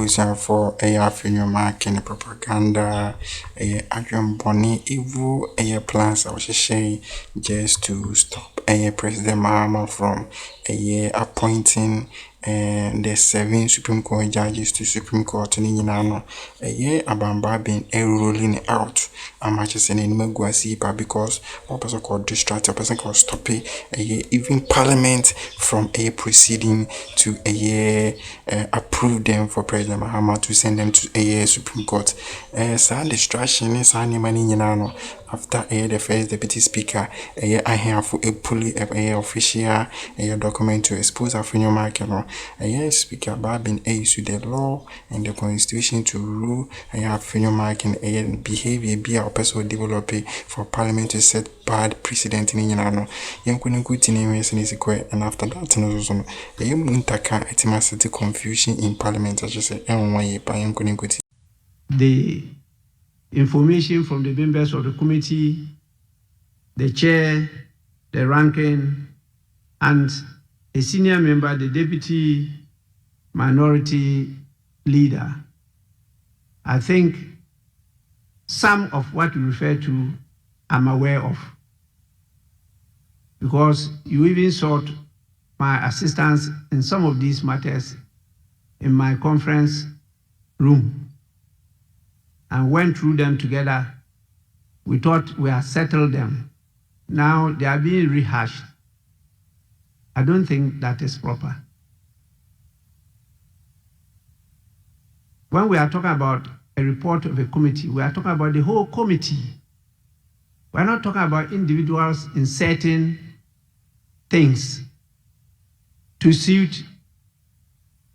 abusia for Afenyo marking propaganda, Adrian Bonnie, evil plans I was saying just to stop President Mahama from appointing the 7 Supreme Court judges to Supreme Court in Yinano. Abamba been rolling out. I'm just saying in Megwasipa because one person called distract, a person called stop it, even Parliament from proceeding to approve them for President Mahama to send them to Supreme Court. Some distraction is any money Yinano. After the first deputy speaker, I have a fully official document to expose Afenyo market. Speaker Bagbin issued the law and the constitution to rule Afenyo market behavior be our person develop for parliament to set bad precedent in Yanano. Young couldn't go to name and after that, no, Muntaka it must set confusion in parliament, as you say, and why young couldn't go to the information from the members of the committee, the chair, the ranking, and a senior member, the deputy minority leader. I think some of what you refer to, I'm aware of. Because you even sought my assistance in some of these matters in my conference room and went through them together. We thought we had settled them. Now they are being rehashed. I don't think that is proper. When we are talking about a report of a committee, we are talking about the whole committee. We are not talking about individuals inserting things to suit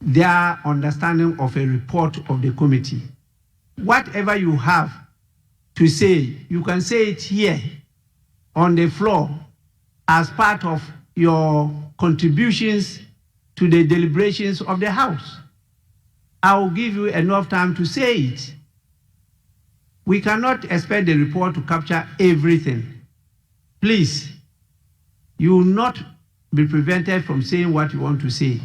their understanding of a report of the committee. Whatever you have to say, you can say it here on the floor as part of your contributions to the deliberations of the House. I will give you enough time to say it. We cannot expect the report to capture everything. Please, you will not be prevented from saying what you want to say.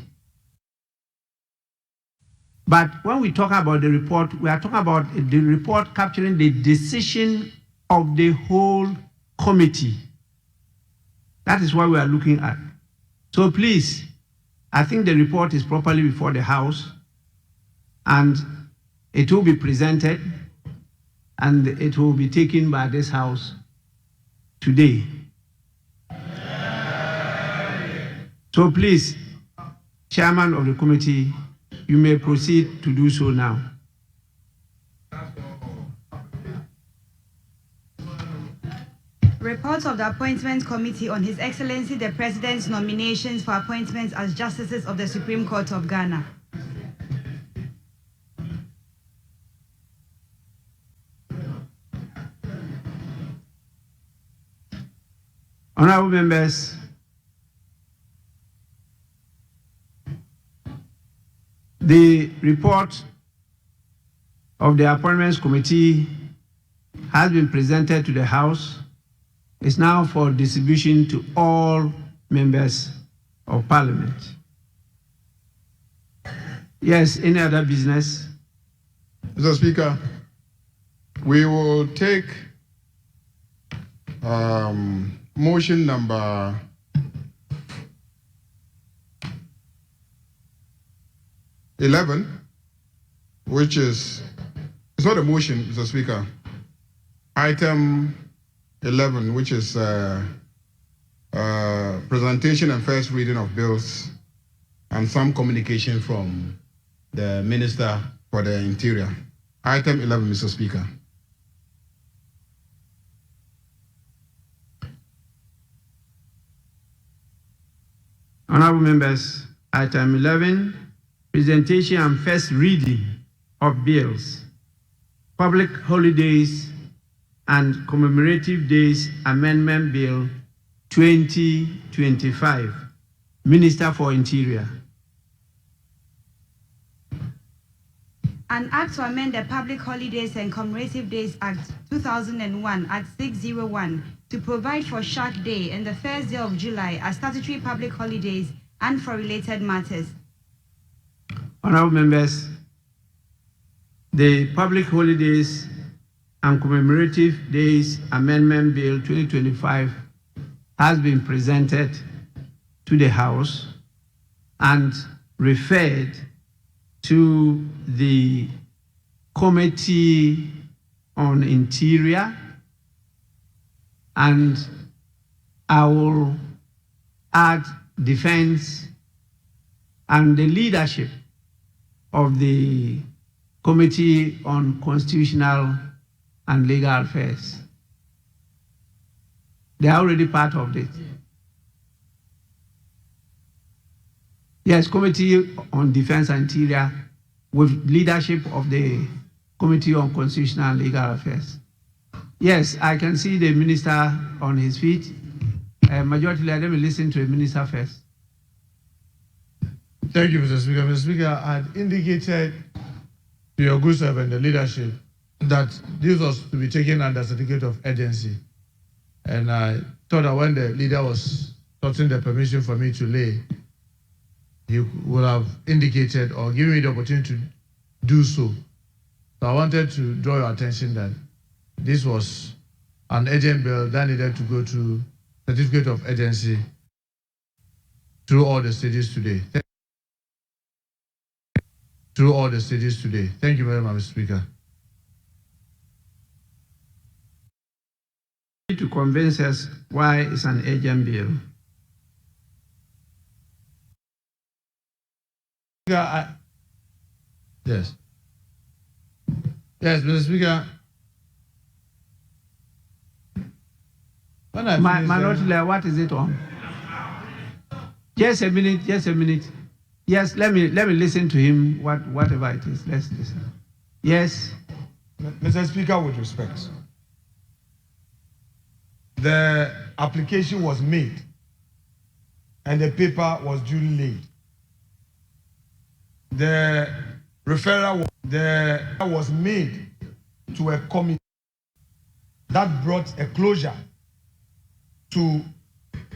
But when we talk about the report, we are talking about the report capturing the decision of the whole committee. That is what we are looking at. So please, I think the report is properly before the House and it will be presented and it will be taken by this House today. So please, Chairman of the committee, you may proceed to do so now. Report of the Appointment Committee on His Excellency the President's nominations for appointments as Justices of the Supreme Court of Ghana. Honorable members, the report of the Appointments Committee has been presented to the House. It's now for distribution to all members of Parliament. Yes, any other business? Mr. Speaker, we will take motion number 11, which is, it's not a motion, Mr. Speaker. Item 11, which is presentation and first reading of bills and some communication from the Minister for the Interior. Item 11, Mr. Speaker. Honorable members, item 11, presentation and first reading of bills, public holidays and commemorative days amendment bill 2025. Minister for Interior. An act to amend the Public Holidays and Commemorative Days Act 2001 Act 601 to provide for Shark Day and the first day of July as statutory public holidays and for related matters. Honorable members, the Public Holidays and Commemorative Days Amendment Bill 2025 has been presented to the House and referred to the Committee on Interior, and I will add Defense and the leadership of the Committee on Constitutional and Legal Affairs. They are already part of it. Yes, Committee on Defense and Interior with leadership of the Committee on Constitutional and Legal Affairs. Yes, I can see the minister on his feet. Majority Leader, let me listen to the minister first. Thank you, Mr. Speaker. Mr. Speaker, I had indicated to your good servant, the leadership, that this was to be taken under certificate of urgency. And I thought that when the leader was sorting the permission for me to lay, he would have indicated or given me the opportunity to do so. So I wanted to draw your attention that this was an urgent bill that needed to go to certificate of urgency through all the stages today. Through all the stages today. Thank you very much, Mr. Speaker. To convince us why it's an urgent bill. Yes. Yes, Mr. Speaker. Minority Leader, what is it on? Just a minute, just a minute. Yes, let me listen to him, whatever it is. Let's listen. Yes. Mr. Speaker, with respect, the application was made and the paper was duly laid. The referral was made to a committee that brought a closure to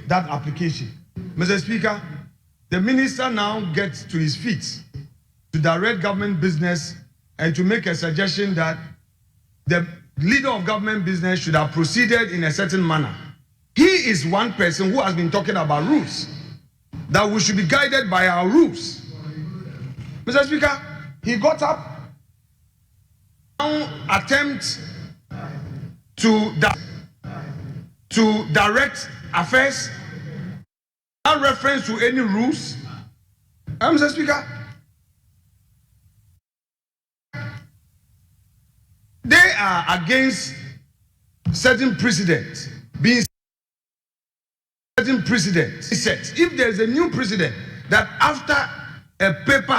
that application. Mr. Speaker, the minister now gets to his feet to direct government business and to make a suggestion that the leader of government business should have proceeded in a certain manner. He is one person who has been talking about rules, that we should be guided by our rules. Mr. Speaker, he got up, now attempt to direct affairs, without reference to any rules. Mr. Speaker, they are against certain precedents being certain precedents set. If there is a new precedent that after a paper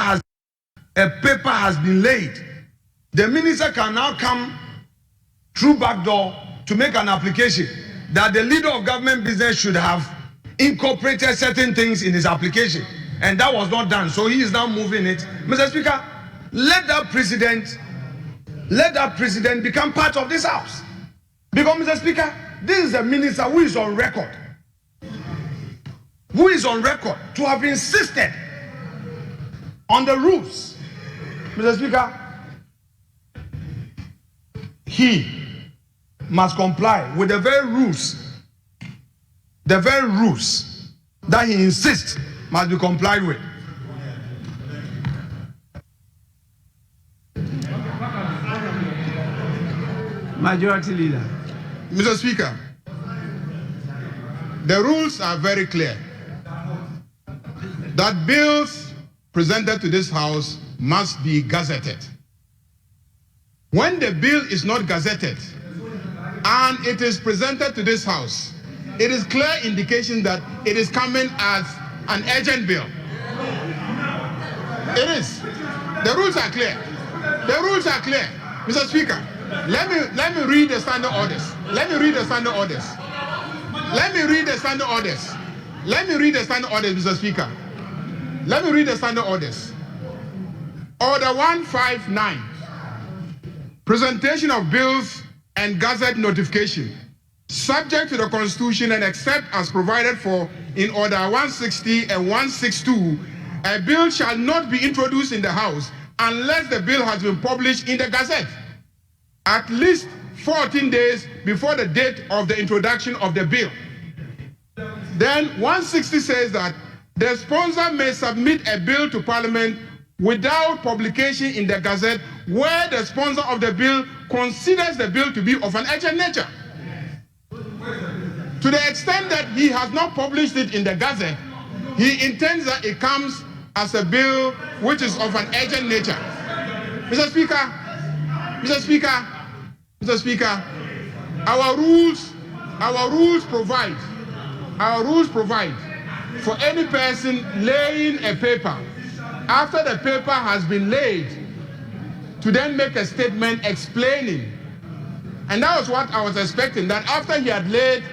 has been laid, the minister can now come through back door to make an application that the leader of government business should have incorporated certain things in his application, and that was not done. So he is now moving it. Mr. Speaker, let that president become part of this house. Because, Mr. Speaker, this is a minister who is on record to have insisted on the rules. Mr. Speaker, he must comply with the very rules that he insists must be complied with. Majority Leader. Mr. Speaker, the rules are very clear that bills presented to this House must be gazetted. When the bill is not gazetted and it is presented to this House, it is clear indication that it is coming as an urgent bill. It is. The rules are clear. The rules are clear. Mr. Speaker, let me read the standing orders. Let me read the standing orders. Let me read the standing orders. Let me read the standing orders, Mr. Speaker. Let me read the standing orders. Order 159. Presentation of bills and gazette notification. Subject to the Constitution and except as provided for in Order 160 and 162, a bill shall not be introduced in the House unless the bill has been published in the Gazette at least 14 days before the date of the introduction of the bill. Then 160 says that the sponsor may submit a bill to Parliament without publication in the Gazette where the sponsor of the bill considers the bill to be of an urgent nature. To the extent that he has not published it in the Gazette, he intends that it comes as a bill which is of an urgent nature. Mr. Speaker, Mr. Speaker, Mr. Speaker, our rules provide for any person laying a paper after the paper has been laid to then make a statement explaining. And that was what I was expecting, that after he had laid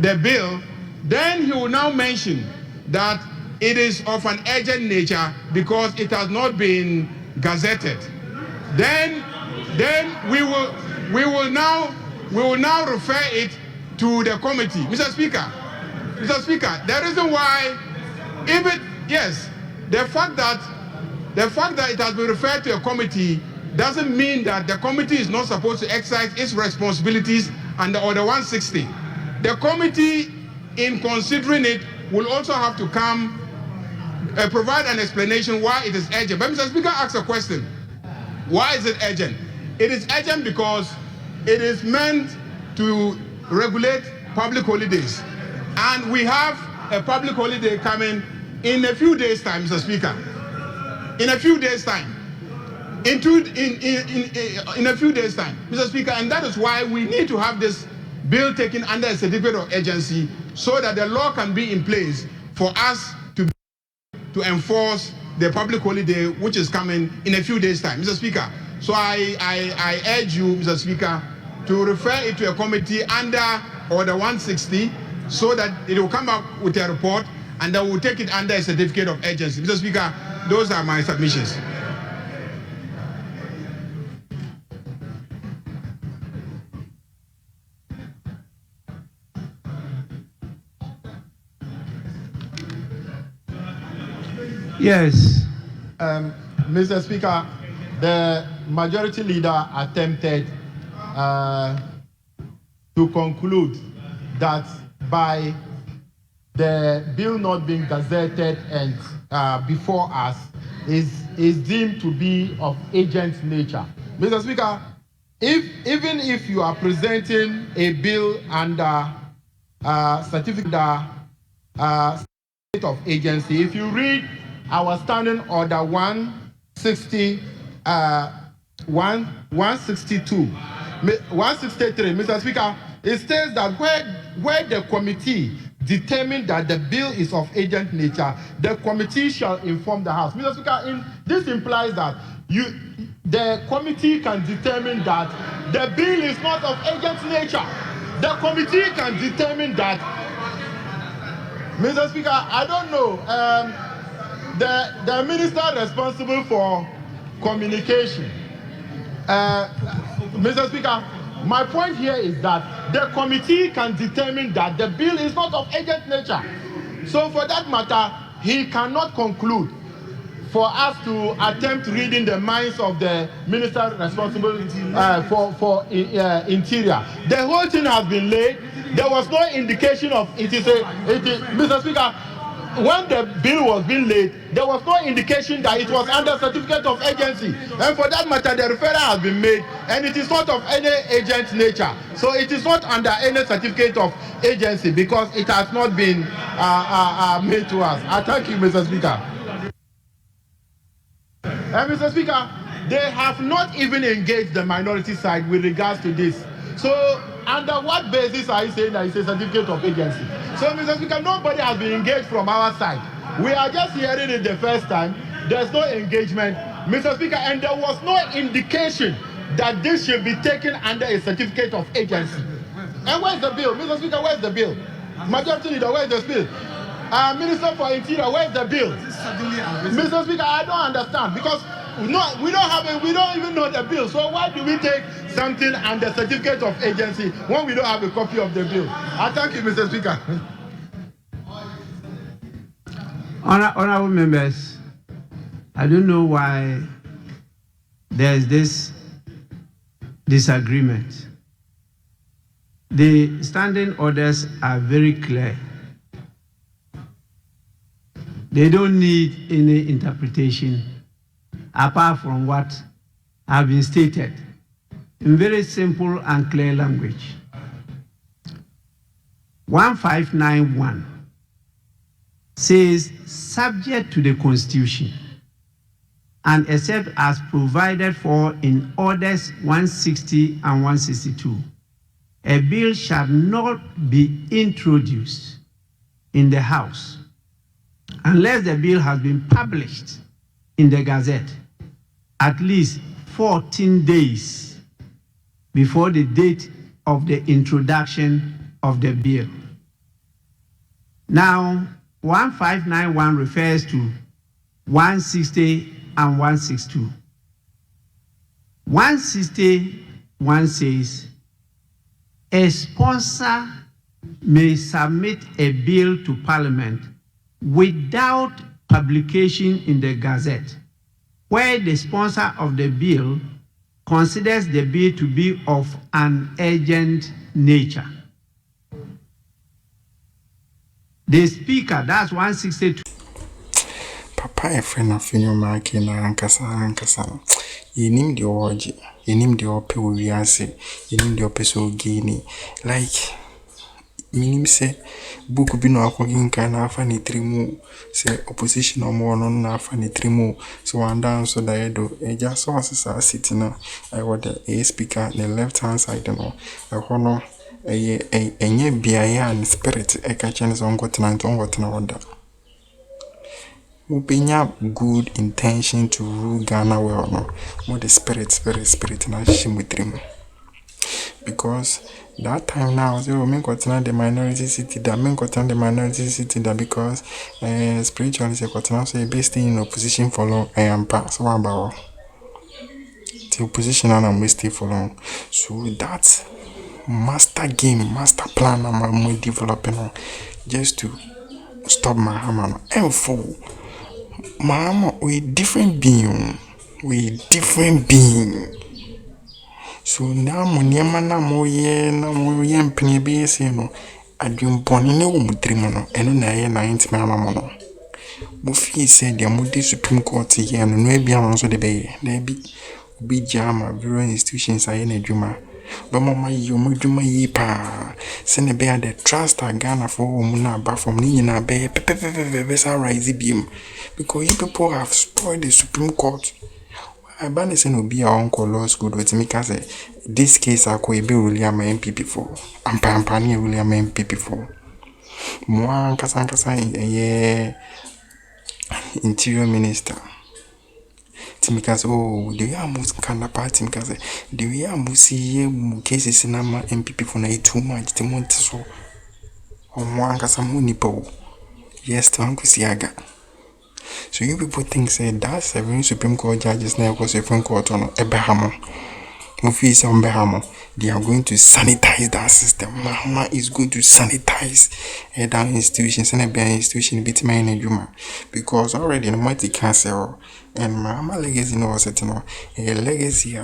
the bill, then he will now mention that it is of an urgent nature because it has not been gazetted. Then we will now refer it to the committee. Mr. Speaker, the reason why, the fact that it has been referred to a committee doesn't mean that the committee is not supposed to exercise its responsibilities under Order 160. The committee, in considering it, will also have to come provide an explanation why it is urgent. But Mr. Speaker asks a question. Why is it urgent? It is urgent because it is meant to regulate public holidays. And we have a public holiday coming in a few days' time, Mr. Speaker. In a few days' time. In a few days' time, Mr. Speaker, and that is why we need to have this bill taken under a certificate of urgency so that the law can be in place for us to enforce the public holiday which is coming in a few days' time, Mr. Speaker. So I urge you, Mr. Speaker, to refer it to a committee under Order 160 so that it will come up with a report and then we'll take it under a certificate of urgency. Mr. Speaker, those are my submissions. Yes. Mr. Speaker, the majority leader attempted to conclude that by the bill not being gazetted and before us is deemed to be of urgent nature. Mr. Speaker, even if you are presenting a bill under certificate of agency, if you read our standing order 163, Mr. Speaker, it states that where the committee determined that the bill is of urgent nature, the committee shall inform the House. Mr. Speaker, this implies that the committee can determine that the bill is not of urgent nature. The committee can determine that. Mr. Speaker, I don't know. The minister responsible for communication, Mr. Speaker, my point here is that the committee can determine that the bill is not of urgent nature. So for that matter, he cannot conclude for us to attempt reading the minds of the minister responsible for interior. The whole thing has been laid. There was no indication of it is Mr. Speaker, when the bill was being laid, there was no indication that it was under certificate of agency. And for that matter, the referral has been made, and it is not of any agent nature. So it is not under any certificate of agency because it has not been made to us. I thank you, Mr. Speaker. And Mr. Speaker, they have not even engaged the minority side with regards to this. So under what basis are you saying that it's a certificate of agency? So, Mr. Speaker, nobody has been engaged from our side. We are just hearing it the first time. There's no engagement, Mr. Speaker, and there was no indication that this should be taken under a certificate of agency. And where's the bill? Mr. Speaker, where's the bill? Majority Leader, where's the bill? Minister for Interior, where's the bill? Mr. Speaker, I don't understand because we don't even know the bill. So why do we take something under certificate of agency when we don't have a copy of the bill? I thank you, Mr. Speaker. Honorable members, I don't know why there's this disagreement. The standing orders are very clear. They don't need any interpretation apart from what have been stated in very simple and clear language. 1591 says, subject to the Constitution and except as provided for in Orders 160 and 162, a bill shall not be introduced in the House unless the bill has been published in the Gazette at least 14 days before the date of the introduction of the bill. Now, 1591 refers to 160 and 162. 161 says, a sponsor may submit a bill to Parliament without publication in the Gazette, where the sponsor of the bill considers the bill to be of an urgent nature. The Speaker, that's 162. Papa Afenyo Afenyo na ankasa. Yenim de oje, yenim de ope wiase, yenim de ope so gini. Like minim se book bi no akoginka na afa ni trimu se opposition omo no na afa ni trimu so wanda so da edo eja so asesa city na I would the speaker the left hand side no hono enye biaya and spirit e ka chene so ngotena wanda Mupenya good intention to rule Ghana well no more the spirit na shimutrimu. Because that time now, so men got the minority city that because spiritually say got now say based in opposition for long I am pass so about the opposition and I'm stay for long. So that master plan I'm developing just to stop Mahama and for Mahama we different being. So now moniema na moye mpene be say no adwumpone ne wo mutrimo no eno na ye 90 mama no mo fi say dia mo de Supreme Court ye no ebia no so de be na bi obi jama bureau institutions aye na adwuma ba mama yi o madwuma yi pa se ne be the trust Ghana for wo na ba from ni nyina be pepepepe sa rise biem because you people have spoiled the Supreme Court. I ban is no be our uncle law school with me say this case I could be really am NPP for. I'm pampani really am NPP for. Mwa kasa ye interior minister. Timikaze oh the way I must kind of party because the way I must see cases in ama NPP for na too much the month so. Mwa kasa munipo. Yes, to uncle siaga. So you people think say that 7 Supreme Court judges now go Supreme Court on Ebehamo. Office on Behamo. They are going to sanitize that system. Mahama is going to sanitize that institutions and a institution bit my in because already no mighty cancel and Mahama legacy no was it no a legacy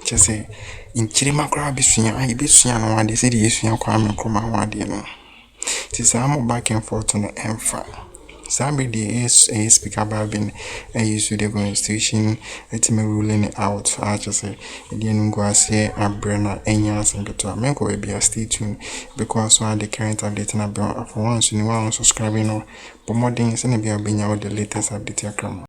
just say in Chirima Crabisuya, I be Suyan one they said the issue Akroma one day no. Tis I'm back and forth on the M5. Somebody is a speaker Bagbin and used to the constitution let me ruling it out. I just say didn't go say a brenna anyas and get to a be a stay tuned because one the current update and about for once you know subscribing or but more things and be the latest update Akroma.